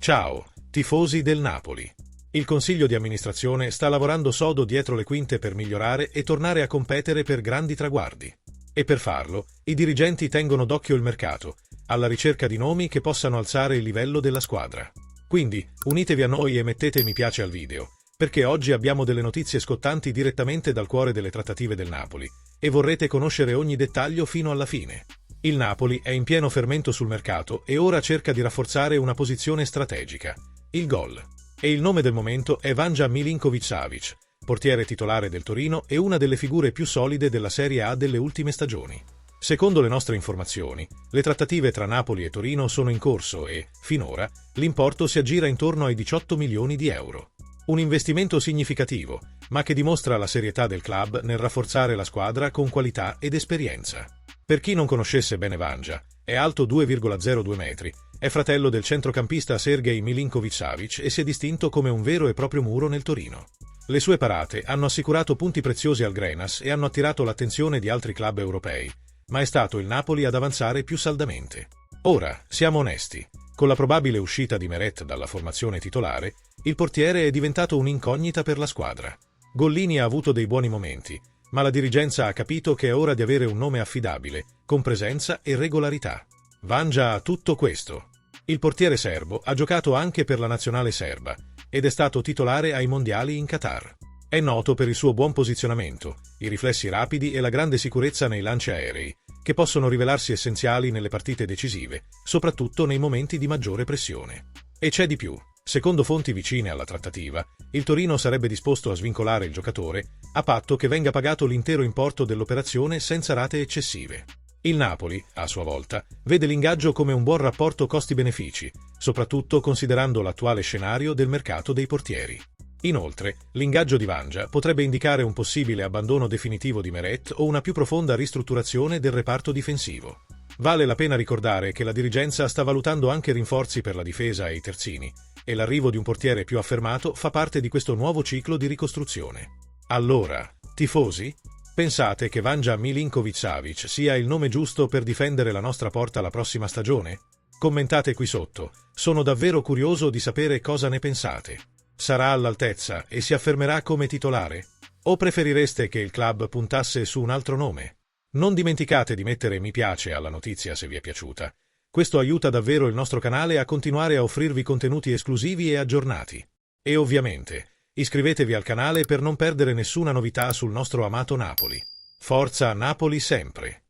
Ciao, tifosi del Napoli. Il consiglio di amministrazione sta lavorando sodo dietro le quinte per migliorare e tornare a competere per grandi traguardi. E per farlo, i dirigenti tengono d'occhio il mercato, alla ricerca di nomi che possano alzare il livello della squadra. Quindi, unitevi a noi e mettete mi piace al video, perché oggi abbiamo delle notizie scottanti direttamente dal cuore delle trattative del Napoli, e vorrete conoscere ogni dettaglio fino alla fine. Il Napoli è in pieno fermento sul mercato e ora cerca di rafforzare una posizione strategica, il gol. E il nome del momento è Vanja Milinković-Savić, portiere titolare del Torino e una delle figure più solide della Serie A delle ultime stagioni. Secondo le nostre informazioni, le trattative tra Napoli e Torino sono in corso e, finora, l'importo si aggira intorno ai 18 milioni di euro. Un investimento significativo, ma che dimostra la serietà del club nel rafforzare la squadra con qualità ed esperienza. Per chi non conoscesse bene Vanja, è alto 2,02 metri, è fratello del centrocampista Sergej Milinković-Savić e si è distinto come un vero e proprio muro nel Torino. Le sue parate hanno assicurato punti preziosi al Grenas e hanno attirato l'attenzione di altri club europei, ma è stato il Napoli ad avanzare più saldamente. Ora, siamo onesti, con la probabile uscita di Meret dalla formazione titolare, il portiere è diventato un'incognita per la squadra. Gollini ha avuto dei buoni momenti, ma la dirigenza ha capito che è ora di avere un nome affidabile, con presenza e regolarità. Vanja ha tutto questo. Il portiere serbo ha giocato anche per la nazionale serba ed è stato titolare ai mondiali in Qatar. È noto per il suo buon posizionamento, i riflessi rapidi e la grande sicurezza nei lanci aerei, che possono rivelarsi essenziali nelle partite decisive, soprattutto nei momenti di maggiore pressione. E c'è di più. Secondo fonti vicine alla trattativa, il Torino sarebbe disposto a svincolare il giocatore a patto che venga pagato l'intero importo dell'operazione senza rate eccessive. Il Napoli, a sua volta, vede l'ingaggio come un buon rapporto costi-benefici, soprattutto considerando l'attuale scenario del mercato dei portieri. Inoltre, l'ingaggio di Vanja potrebbe indicare un possibile abbandono definitivo di Meret o una più profonda ristrutturazione del reparto difensivo. Vale la pena ricordare che la dirigenza sta valutando anche rinforzi per la difesa e i terzini, e l'arrivo di un portiere più affermato fa parte di questo nuovo ciclo di ricostruzione. Allora, tifosi? Pensate che Vanja Milinković-Savić sia il nome giusto per difendere la nostra porta la prossima stagione? Commentate qui sotto, sono davvero curioso di sapere cosa ne pensate. Sarà all'altezza e si affermerà come titolare? O preferireste che il club puntasse su un altro nome? Non dimenticate di mettere mi piace alla notizia se vi è piaciuta. Questo aiuta davvero il nostro canale a continuare a offrirvi contenuti esclusivi e aggiornati. E ovviamente, iscrivetevi al canale per non perdere nessuna novità sul nostro amato Napoli. Forza Napoli sempre!